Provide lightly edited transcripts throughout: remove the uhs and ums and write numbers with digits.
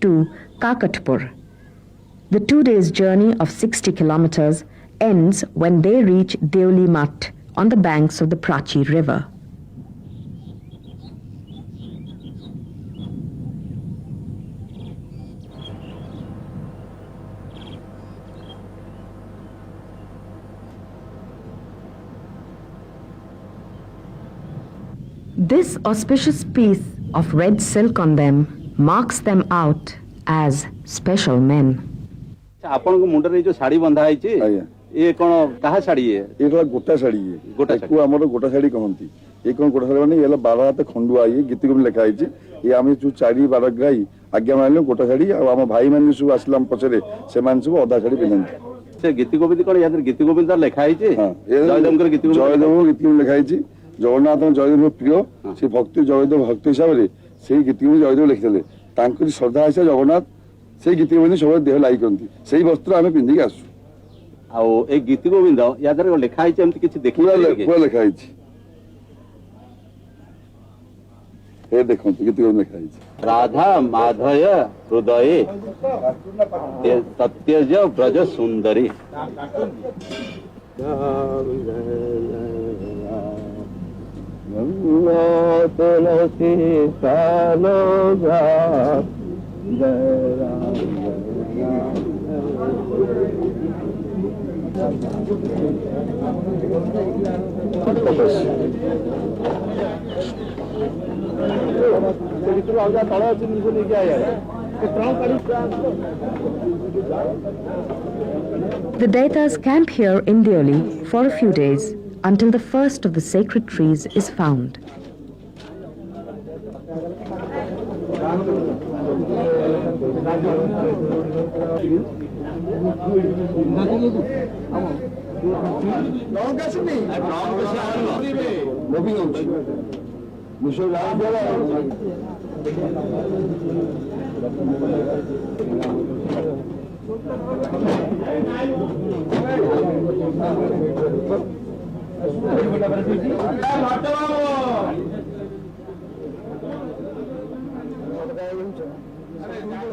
to Kakatpur. The 2 days journey of 60 kilometers ends when they reach Deoli Math on the banks of the Prachi river. This auspicious piece of red silk on them marks them out as special men. आपन को मुंडरे जो साड़ी बंधा है ची ये कौन कहाँ साड़ी है ये तो गोटा साड़ी है गोटा साड़ी हमरो गोटा साड़ी कहंती ये कौन गोटा साड़ी माने ये 12 हाथ खंडुआ ये गीत को लिखा है ची ये आमे जो 4-12 ग्राई आज्ञा मानले गोटा साड़ी आ हम भाई माने सब आसलाम पछरे से मान सब अधा साड़ी पिनंती से गीत गोविंद कोन याद गीत गोविंद लिखा है ची हां जयदेव गीत को लिखा है ची जगन्नाथ जयदेव प्रिय से भक्ति जयदेव भक्त हिसाब से गीत को जयदेव लिखिले तांकरी श्रद्धा है जगन्नाथ से गीत को सब देह लाई करती से वस्त्र आमे पिंदी आसु आ ए गीत गोविंद याद लिखा है एमती किछि देखिला लिखा है हे देखो गीत गोविंद लिखा है राधा माधय हृदय सत्यज ब्रज सुंदरी तुलसी सालो The Daitas camp here in Deoli for a few days until the first of the sacred trees is found.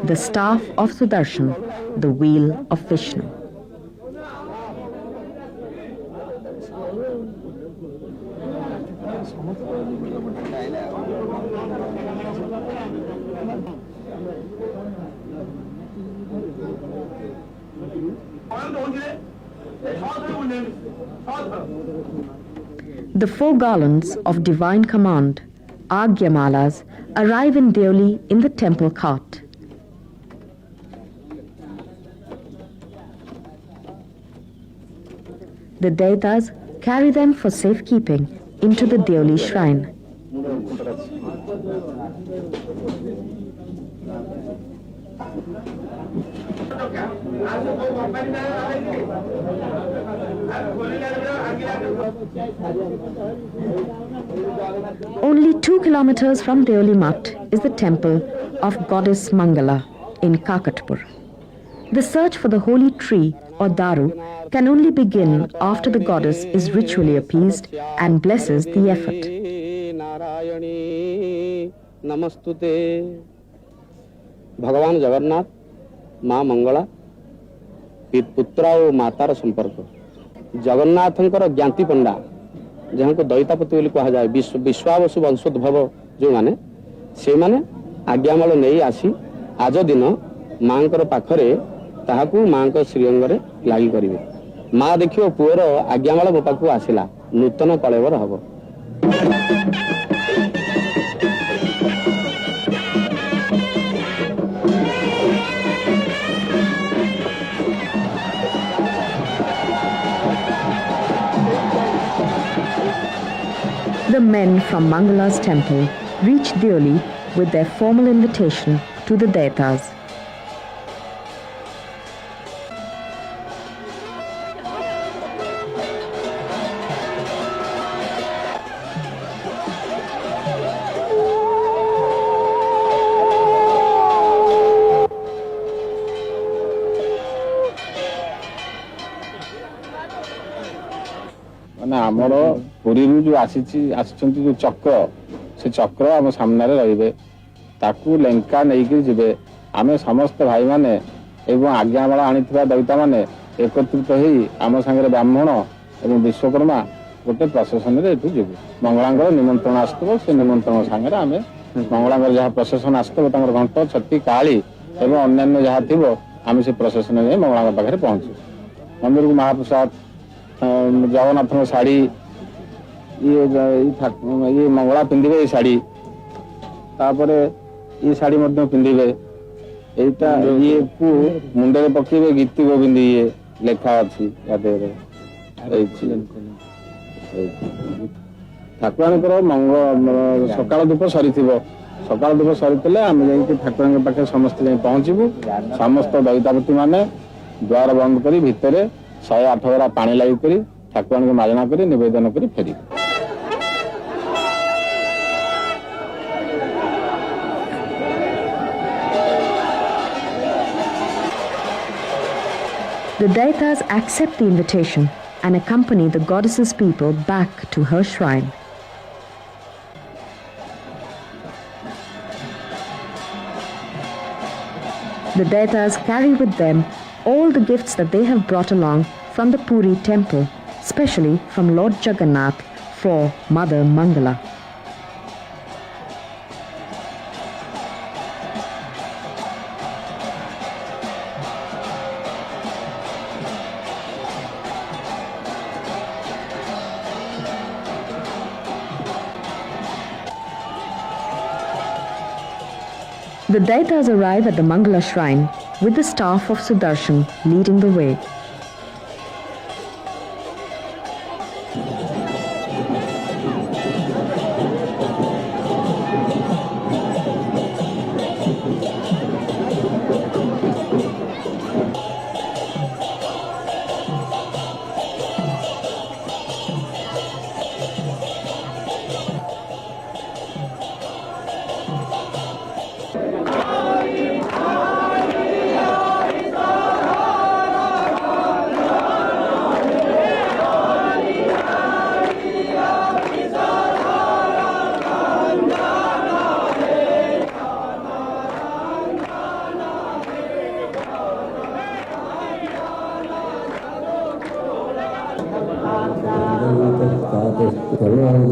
The staff of Sudarshan, the wheel of Vishnu. The 4 garlands of divine command, Agyamalas, arrive in Deoli in the temple cart. The Daitas carry them for safekeeping into the Deoli shrine. Only 2 kilometers from Deoli Math is the temple of goddess Mangala in Kakatpur. The search for the holy tree or daru can only begin after the goddess is ritually appeased and blesses the effort. नमस्तुते भगवान जगन्नाथ माँ मंगला पुत्र और मातार संपर्क जगन्नाथंकर ज्ञाति पंडा जहाँ को दैतापति बोली कहा जाए विश्वावसु वंशोद्भव जो माने से माने आज्ञामाल नहीं आसी आज दिन माँ पाखरे ताहाकू माँ श्रीअंग लगी करेंगे माँ देखियो पुअर आज्ञामाल मो पाखु आसिला नूतन कलेवर हम The men from Mangala's temple reach Deoli with their formal invitation to the Daitas. आमर पुरी जो आसी जो चक्र से चक्र आम सामने रही ताकू लेंका नहीं जी आमे समस्त भाई माने एवं आज्ञामाला आनिथिबा दैता माने एकत्रित होई आम संगे ब्राह्मण एवं विश्वकर्मा गोटे प्रशासन रे एठू जीवु मंगलांगर निमंत्रण आसतबो से निमंत्रण संगे आमे मंगलांगर जहाँ प्रशासन आसतबो तांकर घंट छती काली एवं अन्यान्य जहाँ थिबो आमे से प्रशासन जाई मंगलांगर पाखरे पहुंचू मंदिर को महाप्रसाद जगन्नाथ शाढ़ी ये मंगला पिंधिबे ये शाढ़ी तापरे ये शाढ़ी मध्य पिंधिबे एटा ये को मुंडे पकेबे गीति गोविंद ये लेखा अछि यादेरे ठाकुरांकर मंग सकाळ धूप सरीथिबो सकाळ धूप सरीतले आमे जाई ठाकुरांकर पाखे समस्त जाई पहुंचीबू समस्त दैतापति माने द्वार बंद करी भितरे 108 गरा पानी लागि करी ठाकुरांकर माजना करी निवेदन करी फेरी The Daitas accept the invitation and accompany the goddess's people back to her shrine. The Daitas carry with them all the gifts that they have brought along from the Puri temple, especially from Lord Jagannath for Mother Mangala. The Daitas arrive at the Mangala shrine with the staff of Sudarshan leading the way.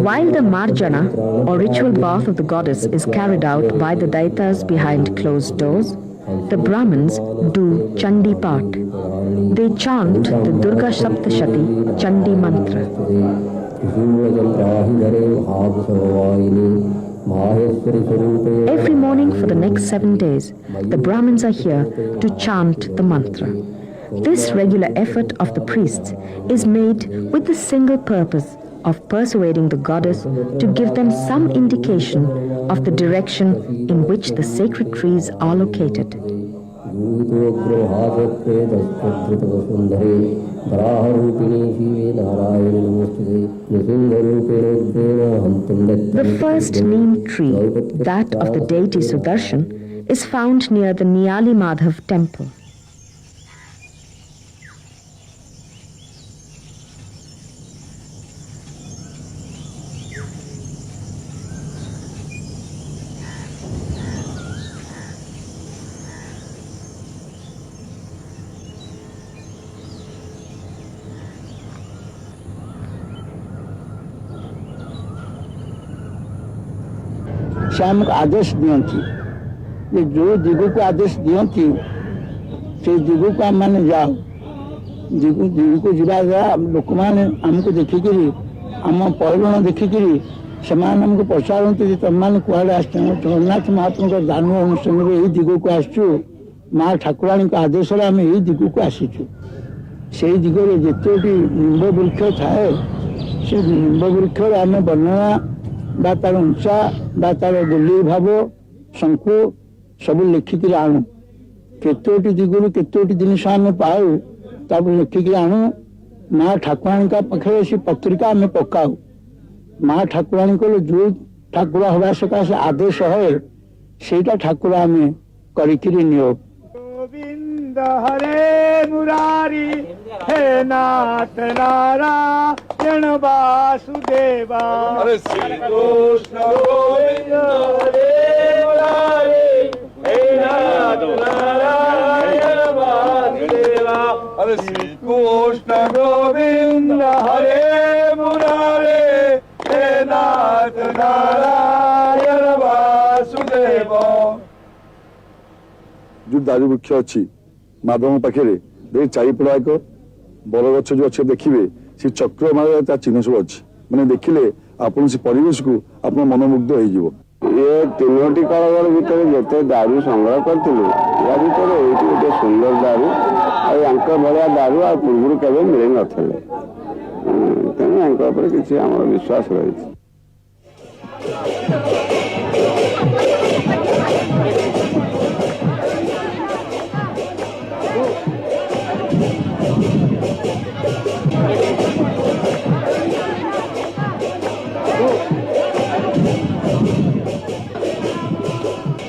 While the Marjana, or ritual bath of the goddess, is carried out by the Daitas behind closed doors, the Brahmins do Chandi Path. They chant the Durga Saptashati Chandi mantra. Every morning for the next 7 days, the Brahmins are here to chant the mantra. This regular effort of the priests is made with the single purpose of persuading the goddess to give them some indication of the direction in which the sacred trees are located. The first neem tree, that of the deity Sudarshan, is found near the Niyali Madhav temple. से आमको आदेश दियंती जे जो दिगो को आदेश दियंती से दिगो को आम माने जाओ दिगो को जीवा द्वारा लोक मैंने आमको देखिकी आम पैरण देखिकी से आमको पचारती तुम मैंने कड़े आस जगन्नाथ महाप्रभु का दान अनुष्ठान यही दिगो को आसचु माँ ठाकुराणी आदेश आम यही दिगो को आसीचु से दिगरे जिते निम्ब वृक्ष थाए से निम्ब वृक्ष आम वर्णना बा तार उंचा बा तार गोली भाव शंकु सब लिखिकी आणु केतोटी दिगरु केतोटी जिनिस आम पाऊ तब लिखिकी आणु माँ ठाकुराणी पाखे से पत्रिका आम पकाऊ माँ ठाकुराणी को जो ठाकुर हवा सकाशे आदेश है सेटा ठाकुर आम करिकिरी नियो गोविंद हरे मुरारी हे नाथ नारायण वासुदेवा हरे श्री कृष्ण गोविंद हरे मुरारी हे कृष्ण गोविंद हरे मुरारे हे नाथ नारायण वासुदेव। जो दारू वृक्ष अच्छी माधव पाखे चारिपड़ा एक बरगछ जो अच्छे देखिए से चक्र मार चिन्ह सब अच्छी मैंने देखिले आपन से परिवेश को आप मनमुग्ध हो ये तीनोटी कारागार भितर जिते दारू संग्रह करूँ या भर ये गोटे सुंदर दारू आंकर भाया दारू आ पूर्व केवे मिल न तेणु किसी आम विश्वास रही।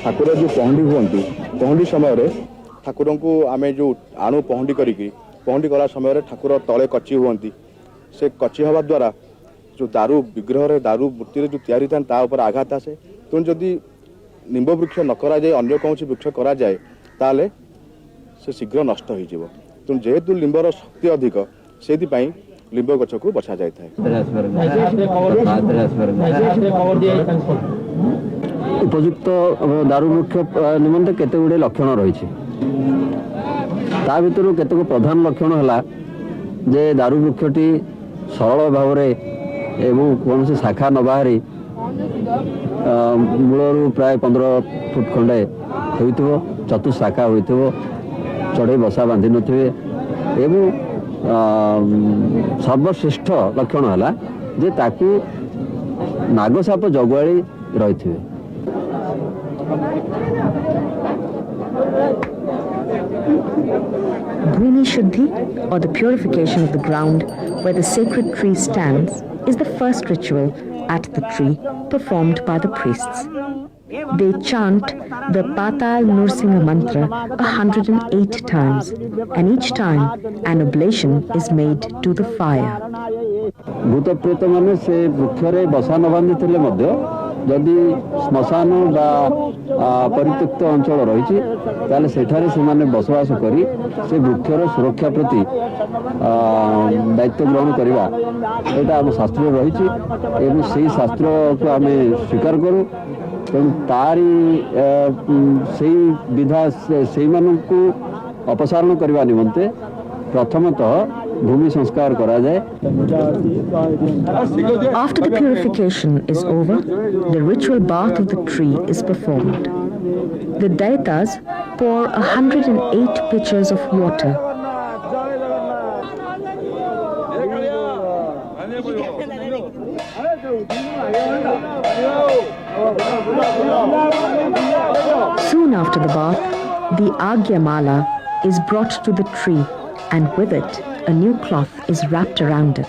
ठाकुर जो पहंडी हुई पहंडी समय ठाकुर को आम जो आणु पहंडी पहंडी कला समय ठाकुर तले कची हुई से कची हवा द्वारा जो दारू विग्रह दारू मूर्ति जो तैयारी था आघात आसे तेणु जदि निम्ब वृक्ष न करा जाए अन्य कौन वृक्ष करा जाए ताले से शीघ्र नष्ट हो तेणु जेहेतु लिंबर शक्ति अधिक से लिंब गछ को बछा जाए। उपयुक्त दारू वृक्ष निमंते केते गुडे लक्षण रही ता भितर केतक प्रधान लक्षण है जे दारू वृक्षटी सरल भाव एवं कौन से शाखा न बाहरी मूलरू प्राय 15 फुट खंडे हो चतुशाखा हो चढ़ई बसा बांधि नथिबे एवं सर्वश्रेष्ठ लक्षण है जे ताकू नागसाप जगुआली रही। Bhumi Shuddhi, or the purification of the ground where the sacred tree stands, is the first ritual at the tree performed by the priests. They chant the Patal Nursingha mantra 108 times, and each time an oblation is made to the fire. भूत प्रेत माने से वृक्षरे बसा न बांधि जदि श्मशान बा परित्यक्त अंचल रही ताले सेठारे से माने बसवास करी से वृक्षर सुरक्षा प्रति दायित्व ग्रहण करवा एटा आम शास्त्र रही एवं से शास्त्र को आम स्वीकार करूँ तेणु तारी से विधा से मानू अपसारण करने निमंते प्रथमतः भूमि संस्कार करा जाए। After the purification is over, the ritual bath of the tree is performed. The Daitas pour 108 pitchers of water. Soon after the bath, the Agya Mala is brought to the tree, and with it, a new cloth is wrapped around it.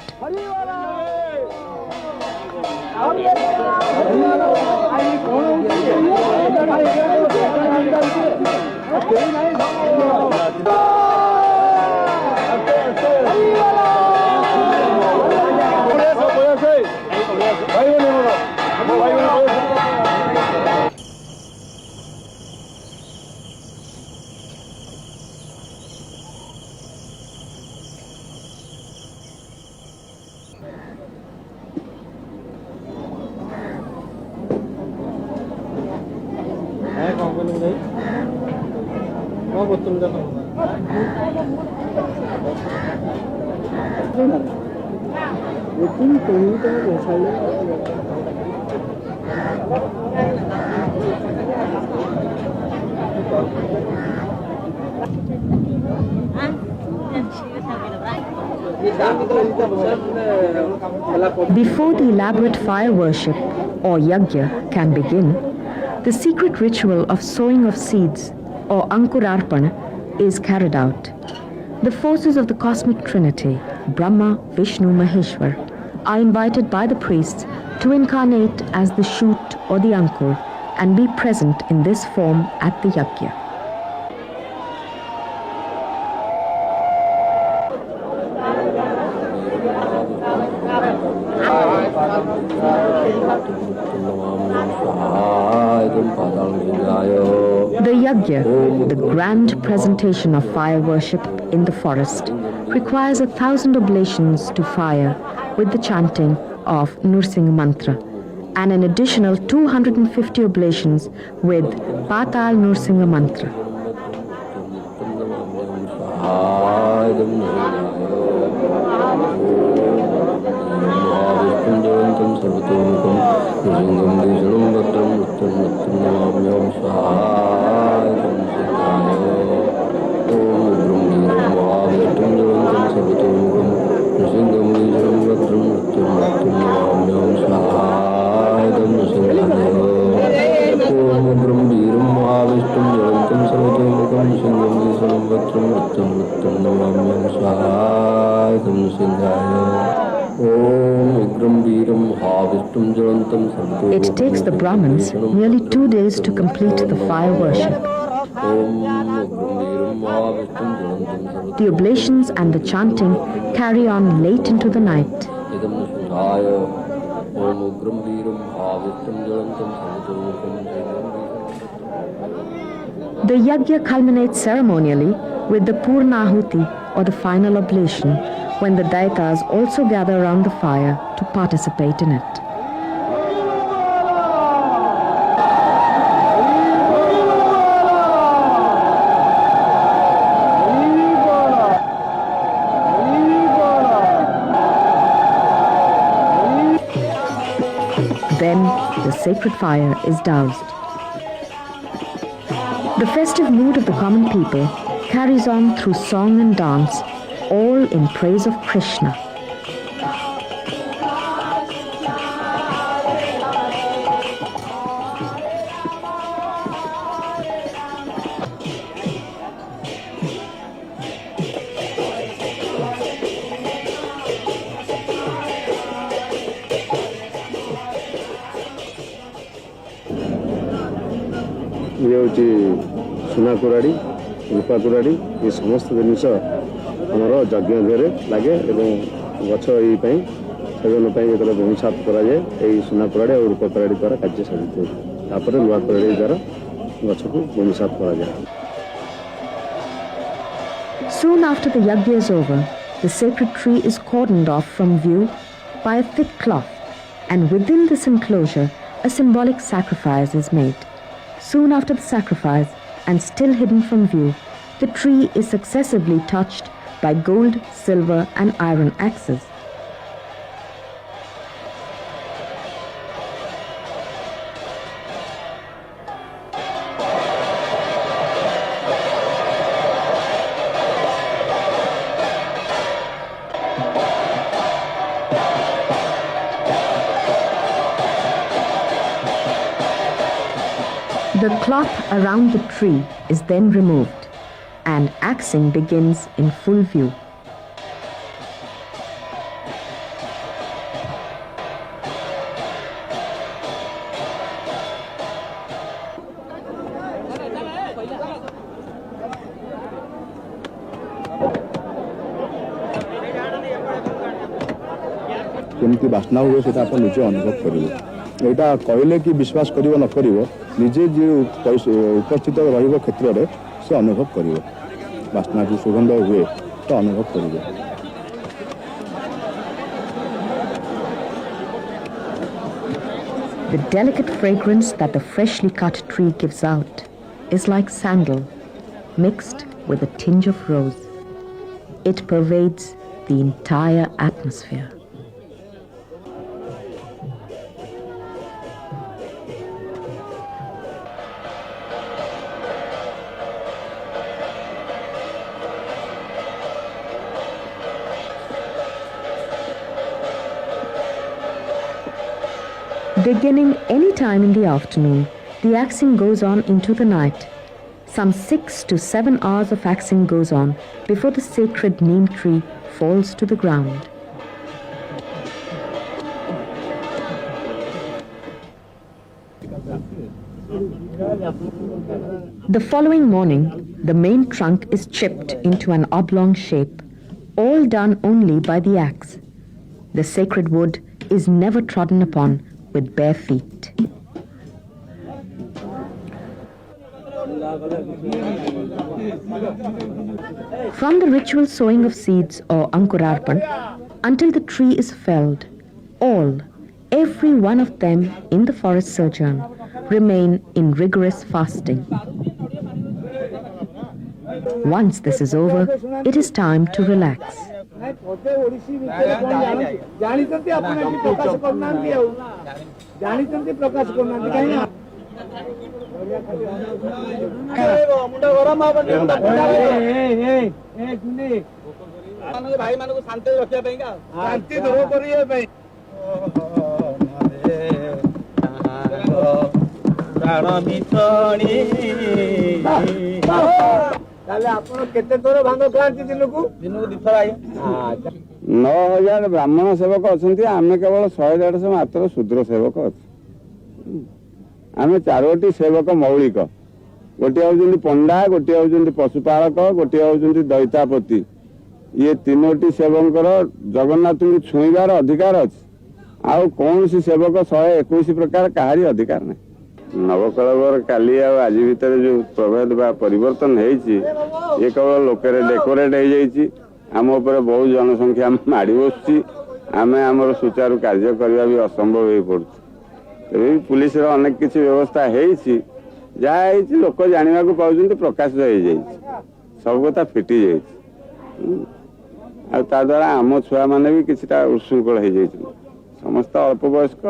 Before the elaborate fire worship or yajna can begin, the secret ritual of sowing of seeds or Ankurarpana is carried out. The forces of the cosmic trinity, Brahma, Vishnu, Maheshwar, are invited by the priests to incarnate as the shoot or the Ankur and be present in this form at the yajna. The Yagya, the grand presentation of fire worship in the forest, requires 1,000 oblations to fire with the chanting of Nursing Mantra and an additional 250 oblations with Patal Nursing Mantra. It takes the Brahmins nearly 2 days to complete the fire worship. The oblations and the chanting carry on late into the night. The Yagya culminates ceremonially with the Purnahuti, or the final oblation, when the Daitas also gather around the fire to participate in it. Then the sacred fire is doused. The festive mood of the common people carries on through song and dance, all in praise of Krishna. ये हूँ सुना कुराड़ी रूपा कुराड़ी ये समस्त जिनस आमर यज्ञ घरे लगे गछ ये सेवन जो भूमि साफ कराए यही सुना कुराड़ी और रूपा कुराड़ी द्वारा कार्य साधित होपर लुआ कुराड़ी द्वारा गछ को भूमि साफ कराए. Soon after the yagya is over, the sacred tree is cordoned off from view by a thick cloth, and within this enclosure, a symbolic sacrifice is made. Soon after the sacrifice, and still hidden from view, the tree is successively touched by gold, silver, and iron axes. The cloth around the tree is then removed, and axing begins in full view. केमती बास्ना हुए से आप निजे अनुभव करेंगे. यहाँ कहले कि विश्वास कर न कर निजे जी उपस्थित रही क्षेत्र में से अनुभव कर बास्ना जो सुगंध हुए तो अनुभव करेंगे. The delicate fragrance that the freshly cut tree gives out is like sandal mixed with a tinge of rose. It pervades the entire atmosphere. Beginning any time in the afternoon, the axing goes on into the night. Some 6 to 7 hours of axing goes on before the sacred neem tree falls to the ground. The following morning, the main trunk is chipped into an oblong shape, all done only by the axe. The sacred wood is never trodden upon with bare feet. From the ritual sowing of seeds or Ankurarpan until the tree is felled, every one of them in the forest sojourn remain in rigorous fasting. Once this is over, it is time to relax. ତାହେଲେ ଆପଣ କେତେ ଥର ଭାଙ୍ଗ ଖାଆନ୍ତି ଦିନକୁ? ଦିନକୁ 2 ଥର ଆଜ୍ଞା। 9,000 ବ୍ରାହ୍ମଣ ସେବକ ଅଛନ୍ତି, ଆମେ କେବଳ 100-150 ମାତ୍ର ଶୂଦ୍ର ସେବକ ଅଛୁ। ଆମେ 4ଟି ସେବକ ମୌଳିକ, ଗୋଟିଏ ହେଉଛନ୍ତି ପଣ୍ଡା, ଗୋଟିଏ ହେଉଛନ୍ତି ପଶୁପାଳକ, ଗୋଟିଏ ହେଉଛନ୍ତି ଦଇତାପତି। ଇଏ 3ଟି ସେବକଙ୍କର ଜଗନ୍ନାଥଙ୍କୁ ଛୁଇଁବାର ଅଧିକାର ଅଛି। ଆଉ କୌଣସି ସେବକ 121 ପ୍ରକାର କାହାରି ଅଧିକାର ନାହିଁ। ନବକଳେବର କାଲି ଆଉ ଆଜି ଭିତରେ ଯୋଉ ପ୍ରଭେଦ ବା ପରିବର୍ତ୍ତନ ହେଇଛି, ଇଏ କେବଳ ଲୋକରେ ଡେକୋରେଟ ହେଇଯାଇଛି। ଆମ ଉପରେ ବହୁ ଜନସଂଖ୍ୟା ମାଡ଼ି ବସୁଛି, ଆମେ ଆମର ସୁଚାରୁ କାର୍ଯ୍ୟ କରିବା ବି ଅସମ୍ଭବ ହେଇପଡୁଛି। ତେବେ ବି ପୁଲିସର ଅନେକ କିଛି ବ୍ୟବସ୍ଥା ହେଇଛି, ଯାହା ହେଇଛି ଲୋକ ଜାଣିବାକୁ ପାଉଛନ୍ତି, ପ୍ରକାଶ ହେଇଯାଇଛି, ସବୁ କଥା ଫିଟି ଯାଇଛି। ଆଉ ତା ଦ୍ୱାରା ଆମ ଛୁଆମାନେ ବି କିଛିଟା ଉତ୍ସୃଙ୍ଖଳ ହେଇଯାଇଛନ୍ତି। ସମସ୍ତେ ଅଳ୍ପ ବୟସ୍କ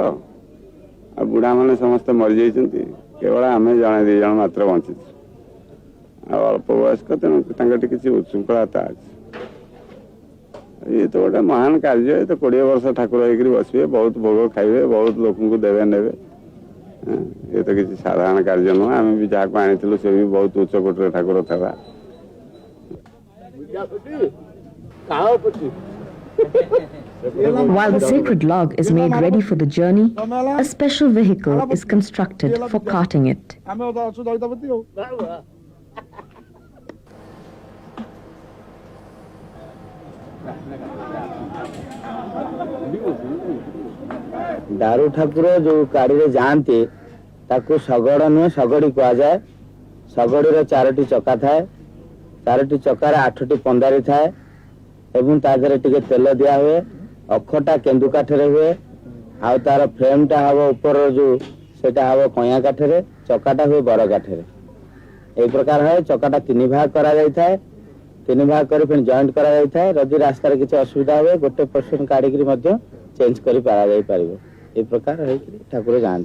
ଆଉ ବୁଢ଼ାମାନେ ସମସ୍ତେ ମରିଯାଇଛନ୍ତି, କେବଳ ଆମେ 1-2 ଜଣ ମାତ୍ର ବଞ୍ଚିଛୁ। ଆଉ ଅଳ୍ପ ବୟସ୍କ, ତେଣୁ ତାଙ୍କଠି କିଛି ଉତ୍ସୃଙ୍ଖଳତା ଅଛି। ଇଏ ତ ଗୋଟେ ମହାନ କାର୍ଯ୍ୟ, ଏ ତ 20 ବର୍ଷ ଠାକୁର ହେଇକରି ବସିବେ, ବହୁତ ଭୋଗ ଖାଇବେ, ବହୁତ ଲୋକଙ୍କୁ ଦେବେ ନେବେ। ଏ ତ କିଛି ସାଧାରଣ କାର୍ଯ୍ୟ ନୁହଁ। ଆମେ ବି ଯାହାକୁ ଆଣିଥିଲୁ ସେ ବି ବହୁତ ଉଚ୍ଚ କୋଟିର ଠାକୁର ଥିଲା। While the sacred log is made ready for the journey, a special vehicle is constructed for carting it. दारू ठाकुर जो गाड़ी रे जाते ताकू शगड़ नुहे शगड़ी कह जाए। शगड़ी 4टी चक्का थाए, 4टी चक्कार 8टी पंदारी थाए एवं तादरे टिके तेल दिया हुए। अखटा केन्दु काठरे हुए, आउ तार फ्रेम टा हबो ऊपर जो सेटा हबो कया काठरे, चक्काटा हुए बर काठरे। ए प्रकार है चक्काटा 3 भाग करा जाय थाए, 3 भाग करी फिर जॉइंट करा जाय थाए। रदी रास्ता रे किछ असुविधा हुए, गोटे पर्सन काढी करी मध्य चेंज करी पारा जाय परिबो। ए प्रकार है ठाकुर जान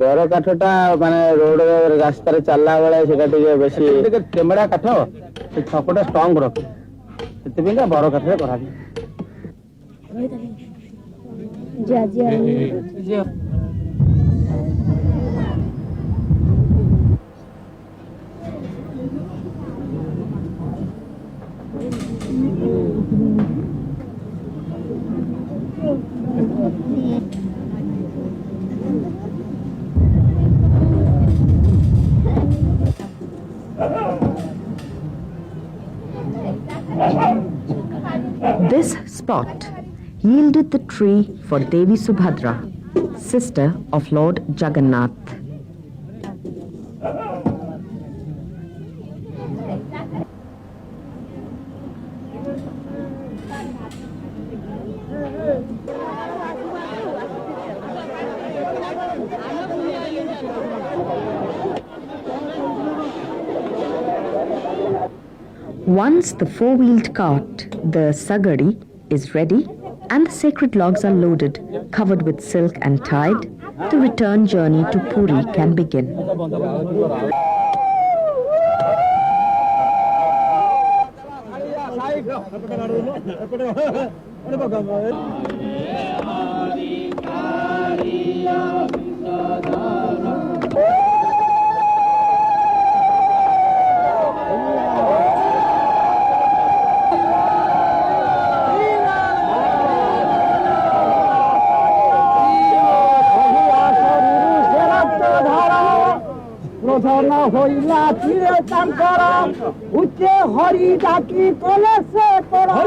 बर काठटा माने रोड रास्ता रे चलला बेले सेटा टिके बेसी टेमड़ा काठ से छपटा स्ट्रांग रखे सेते बिना बर काठ रे करा This spot yielded the tree for Devi Subhadra, sister of Lord Jagannath. Once the 4-wheeled cart, the sagadi, is ready and the sacred logs are loaded, covered with silk and tied, the return journey to Puri can begin. प्रधान होइला चिरे तांकर উচ্চে হরি ডাকি কলসে পড়া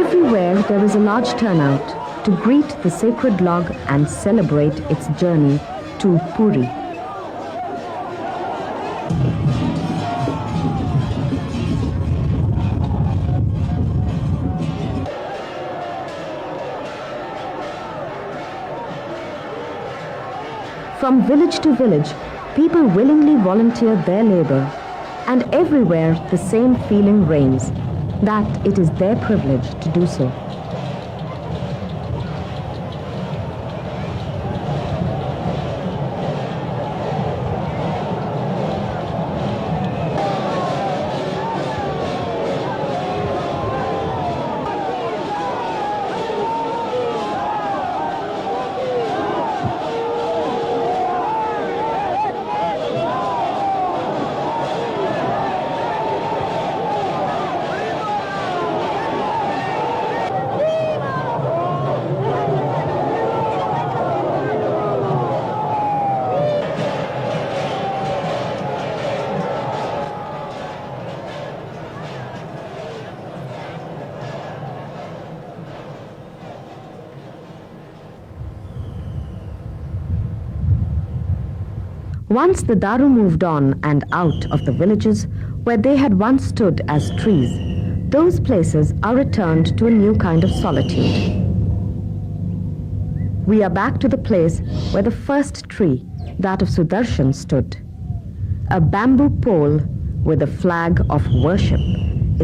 Everywhere there is a large turnout to greet the sacred log and celebrate its journey to Puri. From village to village, people willingly volunteer their labor, and everywhere the same feeling reigns, that it is their privilege to do so. Once the Daru moved on and out of the villages where they had once stood as trees, those places are returned to a new kind of solitude. We are back to the place where the first tree, that of Sudarshan, stood. A bamboo pole with a flag of worship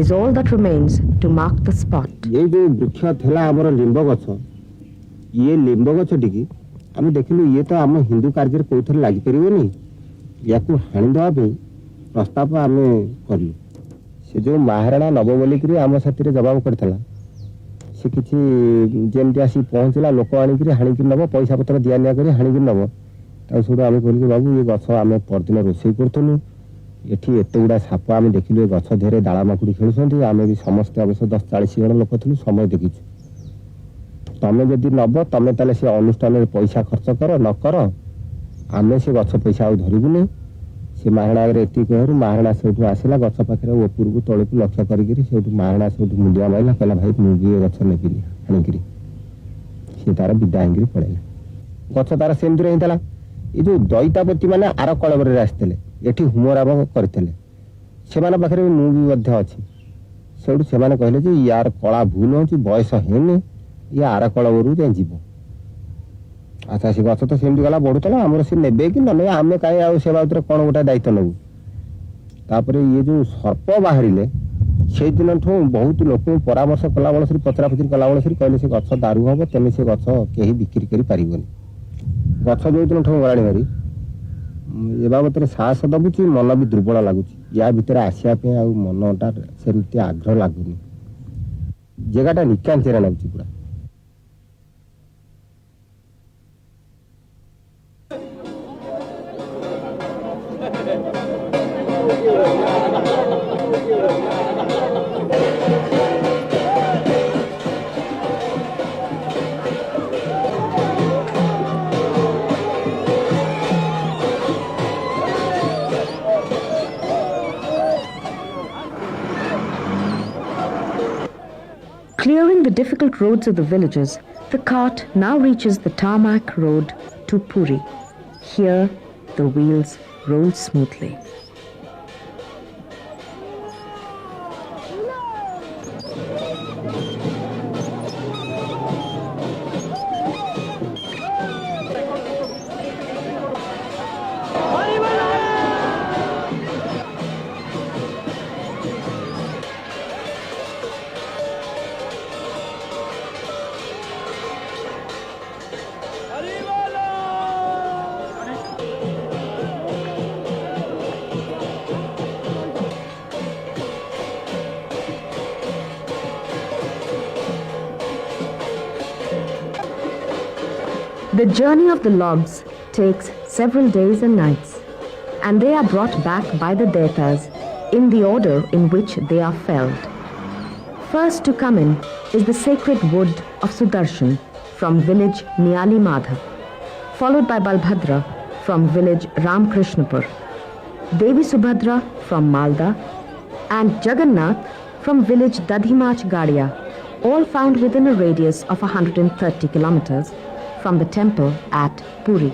is all that remains to mark the spot. ये जो वृक्ष थेला हमर limb गछ ये limb गछ टिकी आम देखिलु ये तो आम हिंदू कार्य कोथरे लागि परिबोनी याकू हाणी दवा पे प्रस्ताव आम करलु से जो महाराणा नब बोलिकी आम साथी जवाब करथिला से किछि जेमति आसी पहुंचला लोक आनिकरी हाणिकी नब पैसा पत्र दिया निया करी हाणिकी नब ता सुर आम कहलु बाबू ये गछ आम परदिन रोषेई करथुनु एठी एते गुडा साप आम देखिलु ए गछ धेरे दाळा माकुडी खेलुछंती आम भी समस्त अवश्य 10-40 जन लोक थिलु समय देखिछु तमें जदि नब तमें ताले से अनुष्ठान में पैसा खर्च कर न कर आमे से गछ पैसा आ धरबुनि से महाराणा एति कहरु महाराणा सेठू आसिला गछ पाखरे ऊपर को तळे को लक्ष्य करिकरी सेठू महाराणा सेठू मुंडिया माइला कहला भाई मु भी गछ नेबिनी हानिकरी से तार विदा हेंगरी पड़ेला गछ तार सेंदुरे हितला ए जो दैतापति माने आर कळबरे आस्तेले एठी हुमराब करथिले से माने पाखरे मु भी मध्य अछि सेठू से माने कहले जे यार कळा भूल होची बयस हेने ये आर कलवरू जाए जीव अच्छा से गछ तो सेमती गला बढ़ुला आमर से नेबे कि ना आम कहीं से बात कौन गोटे दायित्व नबू तापर ये जो सर्प बाहर से दिन बहुत लोक परामर्श कला बेल से पचरा पचरी कला बेल से कहले से गछ दारू हम तेने से गछ कहीं बिक्री कर पारबनी गछ जो दिन गलाणी मारी ए बाबद साहस दबुची मन भी दुर्बल लगुच या भितर आसापी आ मनटा सेमती आग्रह लगुनि जगहटा निकांचेरा लगुच पूरा Clearing the difficult roads of the villages, The cart now reaches the tarmac road to Puri. Here, the wheels roll smoothly. The journey of the logs takes several days and nights, and they are brought back by the Detas in the order in which they are felled. First to come in is the sacred wood of Sudarshan from village Niali Madhav, followed by Balbhadra from village Ramkrishnapur, Devi Subhadra from Malda, and Jagannath from village Dadhimach Gadia, all found within a radius of 130 kilometers from the temple at Puri.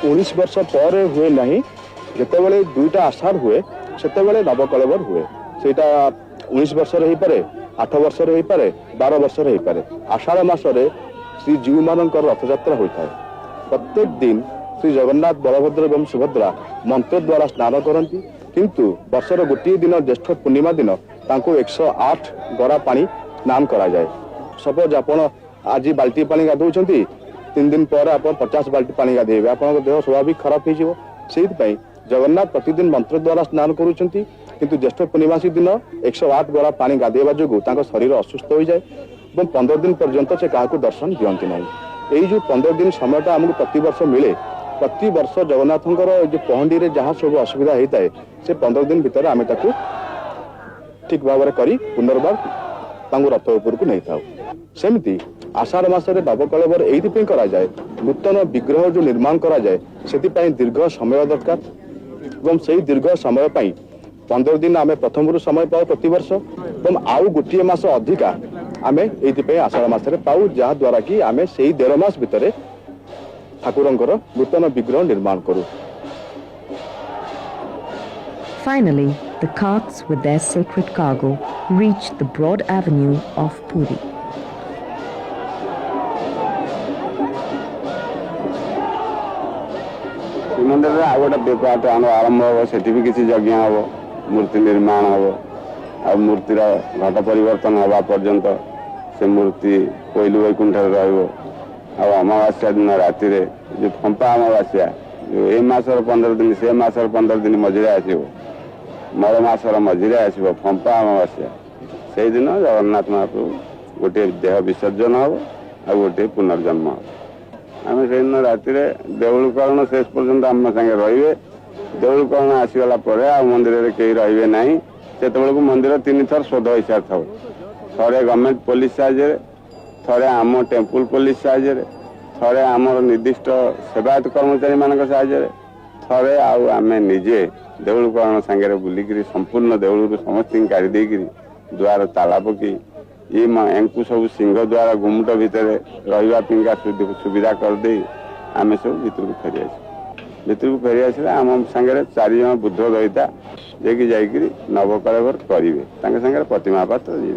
उन्नीस वर्ष पर हुए नहीं जितेबाला दुईटा आषाढ़ हुए से नवकलेवर हुए सेटा 19 वर्ष हो पारे 8 वर्ष हो पारे 12 वर्ष हो पारे आषाढ़ मासरे श्री जीव मान रथयात्रा होता है। प्रत्येक दिन श्री जगन्नाथ बलभद्र एवं सुभद्रा मंत्र द्वारा स्नान करती किंतु वर्षर गोटे दिन ज्येष्ठ पूर्णिमा दिन तांको 108 गरा पानी स्नान करा जाए। सपोज आपण आज बाल्टी पानी गाधौछंती 3 दिन पर आप 50 बाल्टी पानी गाधेबे आपन देह स्वाभाविक खराब हो जिवो। सेहि पई जगन्नाथ प्रतिदिन मंत्र द्वारा स्नान करूछंती किंतु ज्येष्ठ पूर्णिमासी दिन 108 गरा पानी गाधेबा जोगु तांको शरीर असुस्थ हो जाए और 15 दिन पर्यंत से काहाकू दर्शन दियंती नाही। एई जो 15 दिन समयटा हमकु प्रति वर्ष मिले प्रति वर्ष जगन्नाथंकर जो पहंडी रे जहाँ सब असुविधा होता है से 15 दिन भितर आमे ताकू ठीक भाव करी पुनर्बार तांगु रथ ऊपर को नहीं थाउ। सेमती आषाढ़ मासरे नवकलेवर एइथिपई करा जाए नूतन विग्रह जो निर्माण करा जाए सेतिपई दीर्घ समय दरकार एवं सेही दीर्घ समय पई 15 दिन आमे प्रथम समय पाऊ प्रति वर्ष एवं आउ गोटे मास अधिका आमे एइथिपई आषाढ़ मासरे पाऊ जहा द्वारा कि आमे सेही 1.5 मास भितरे ठाकुरंकर नूतन विग्रह निर्माण करू। Finally, the carts with their sacred cargo reached the broad avenue of Puri. मंदिर में आउ गोटे बेपार आरंभ हम से किसी यज्ञ हम मूर्ति निर्माण हम आ मूर्तिर घट परिवर्तन हवा पर्यंत से मूर्ति कोइलू वैकुंठ अमावास्या दिन राति जो फंपा अमावास्या जो ए मासर 15 दिन से मासर 15 दिन मझे आसो मर मासर मझे आसो फंपा अमावास्या से दिन जगन्नाथ महाप्रभु गोटे देह विसर्जन हम आ गोटे पुनर्जन्म हम आम से दिन राति देउलकरण शेष पर्यंत आम संगे रे देउलकरण आसीगला मंदिर कहीं रे ना से मंदिर 3 थर शोध हो सारी था थे गवर्नमेंट पुलिस साहाଯ୍य थे आम टेम्पल पुलिस साहाଯ୍य थे आम निर्दिष्ट सेवायत कर्मचारी मान साहाଯ୍य थे आम निजे देउलकरण सांगे बुलिक संपूर्ण देउल समस्त काढ़ी द्वार ताला पकी ये एंकु सब सिंह द्वारा गुमुट भितर रहा पिंगा सुविधा करदे आम सब भितर को फेरी आस आम सांगे 4 जन बुद्ध दईता जे कि नवकलेवर करेंगे प्रतिमा पात्र जी।